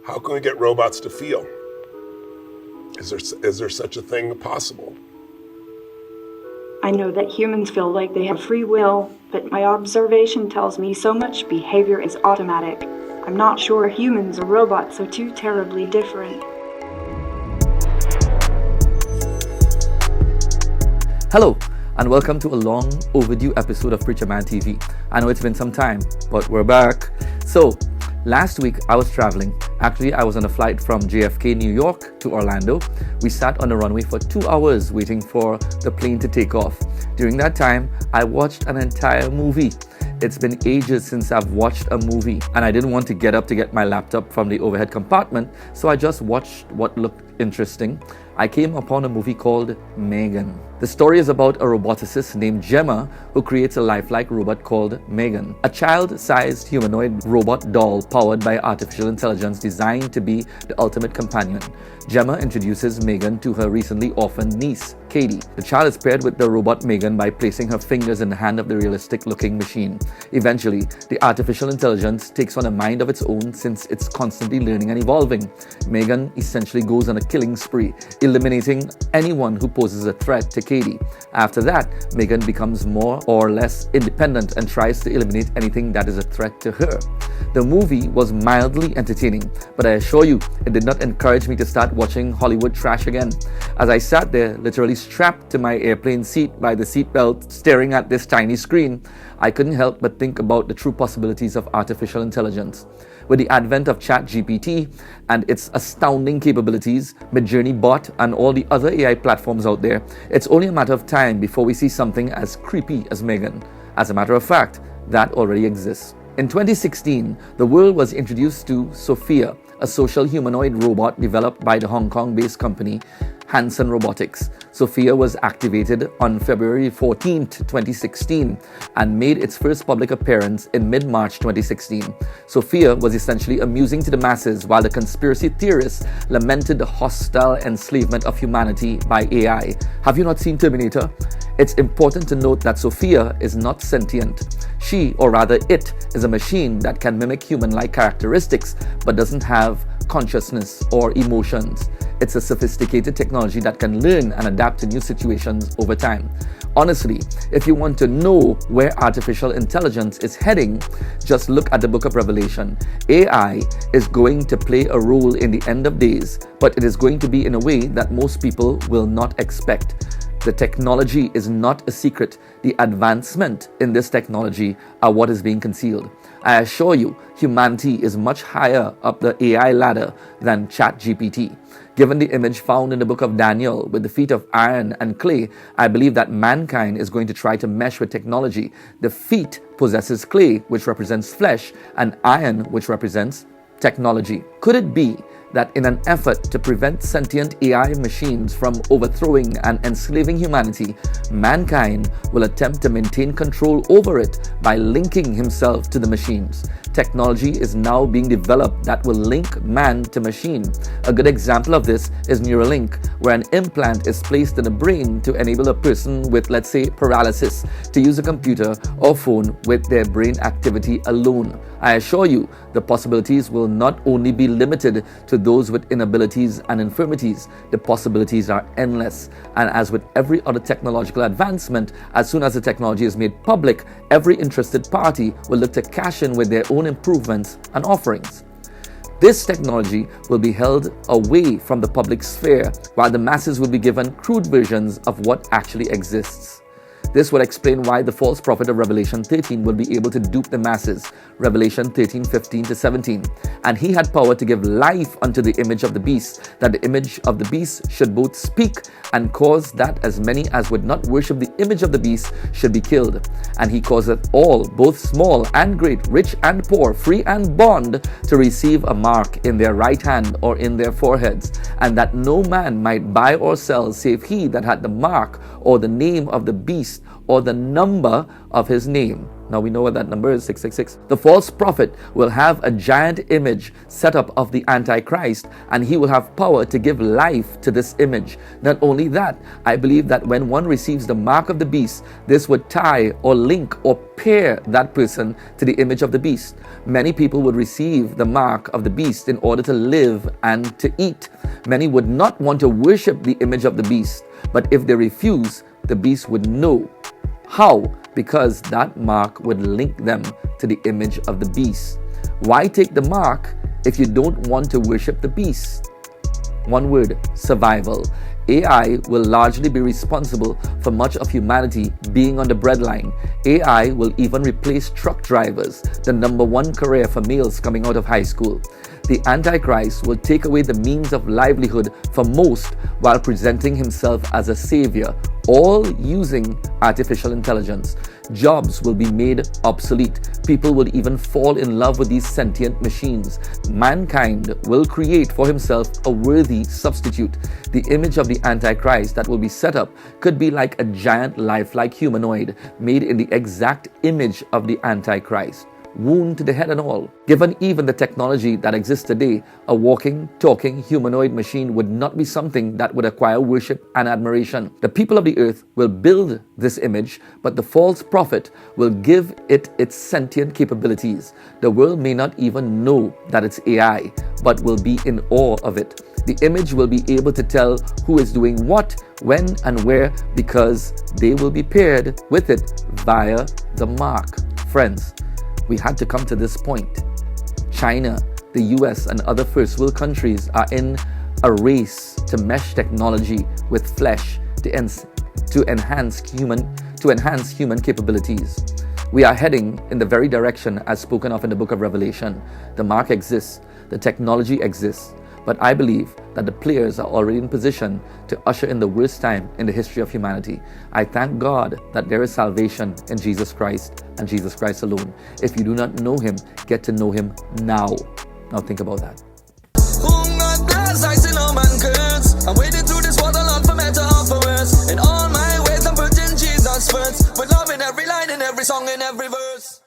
How can we get robots to feel? Is there such a thing possible? I know that humans feel like they have free will, but my observation tells me so much behavior is automatic. I'm not sure humans or robots are too terribly different. Hello, and welcome to a long overdue episode of Preacher Man TV. I know it's been some time, but we're back. So, last week I was traveling. Actually, I was on a flight from JFK, New York to Orlando. We sat on the runway for 2 hours waiting for the plane to take off. During that time, I watched an entire movie. It's been ages since I've watched a movie, and I didn't want to get up to get my laptop from the overhead compartment, so I just watched what looked interesting. I came upon a movie called Megan. The story is about a roboticist named Gemma who creates a lifelike robot called Megan, a child-sized humanoid robot doll powered by artificial intelligence designed to be the ultimate companion. Gemma introduces Megan to her recently orphaned niece, Katie. The child is paired with the robot Megan by placing her fingers in the hand of the realistic-looking machine. Eventually, the artificial intelligence takes on a mind of its own since it's constantly learning and evolving. Megan essentially goes on a killing spree, eliminating anyone who poses a threat to Katie. After that, Megan becomes more or less independent and tries to eliminate anything that is a threat to her. The movie was mildly entertaining, but I assure you, it did not encourage me to start watching Hollywood trash again. As I sat there, literally strapped to my airplane seat by the seatbelt, staring at this tiny screen, I couldn't help but think about the true possibilities of artificial intelligence. With the advent of ChatGPT and its astounding capabilities, Midjourney Bot and all the other AI platforms out there, it's only a matter of time before we see something as creepy as Megan. As a matter of fact, that already exists. In 2016, the world was introduced to Sophia, a social humanoid robot developed by the Hong Kong-based company Hanson Robotics. Sophia was activated on February 14, 2016 and made its first public appearance in mid-March 2016. Sophia was essentially amusing to the masses while the conspiracy theorists lamented the hostile enslavement of humanity by AI. Have you not seen Terminator? It's important to note that Sophia is not sentient. She, or rather it, is a machine that can mimic human-like characteristics but doesn't have consciousness or emotions. It's a sophisticated technology that can learn and adapt to new situations over time. Honestly, if you want to know where artificial intelligence is heading, just look at the book of Revelation. AI is going to play a role in the end of days, but it is going to be in a way that most people will not expect. The technology is not a secret. The advancement in this technology are what is being concealed. I assure you, humanity is much higher up the AI ladder than ChatGPT. Given the image found in the book of Daniel with the feet of iron and clay, I believe that mankind is going to try to mesh with technology. The feet possesses clay, which represents flesh, and iron, which represents technology. Could it be that in an effort to prevent sentient AI machines from overthrowing and enslaving humanity, mankind will attempt to maintain control over it by linking himself to the machines? Technology is now being developed that will link man to machine. A good example of this is Neuralink, where an implant is placed in the brain to enable a person with, let's say, paralysis to use a computer or phone with their brain activity alone. I assure you, the possibilities will not only be limited to those with inabilities and infirmities. The possibilities are endless. And as with every other technological advancement, as soon as the technology is made public, every interested party will look to cash in with their own improvements and offerings. This technology will be held away from the public sphere, while the masses will be given crude versions of what actually exists. This would explain why the false prophet of Revelation 13 will be able to dupe the masses. Revelation 13:15-17. And he had power to give life unto the image of the beast, that the image of the beast should both speak and cause that as many as would not worship the image of the beast should be killed. And he causeth all, both small and great, rich and poor, free and bond, to receive a mark in their right hand or in their foreheads, and that no man might buy or sell save he that had the mark or the name of the beast or the number of his name. Now we know what that number is, 666. The false prophet will have a giant image set up of the Antichrist, and he will have power to give life to this image. Not only that, I believe that when one receives the mark of the beast, this would tie or link or pair that person to the image of the beast. Many people would receive the mark of the beast in order to live and to eat. Many would not want to worship the image of the beast, but if they refuse, the beast would know. How? Because that mark would link them to the image of the beast. Why take the mark if you don't want to worship the beast? One word: survival. AI will largely be responsible for much of humanity being on the breadline. AI will even replace truck drivers, the number one career for males coming out of high school. The Antichrist will take away the means of livelihood for most while presenting himself as a savior, all using artificial intelligence. Jobs will be made obsolete. People will even fall in love with these sentient machines. Mankind will create for himself a worthy substitute. The image of the Antichrist that will be set up could be like a giant lifelike humanoid made in the exact image of the Antichrist. Wound to the head and all. Given even the technology that exists today, a walking, talking humanoid machine would not be something that would acquire worship and admiration. The people of the earth will build this image, but the false prophet will give it its sentient capabilities. The world may not even know that it's AI, but will be in awe of it. The image will be able to tell who is doing what, when, and where, because they will be paired with it via the mark. Friends, we had to come to this point. China, the US, and other first world countries are in a race to mesh technology with flesh to enhance human capabilities. We are heading in the very direction as spoken of in the book of Revelation. The mark exists, the technology exists, but I believe that the players are already in position to usher in the worst time in the history of humanity. I thank God that there is salvation in Jesus Christ and Jesus Christ alone. If you do not know him, get to know him now. Now think about that. I'm wading through this water, Lord, for better or for worse. In all my ways, I'm putting Jesus first. With love in every line, in every song, in every verse.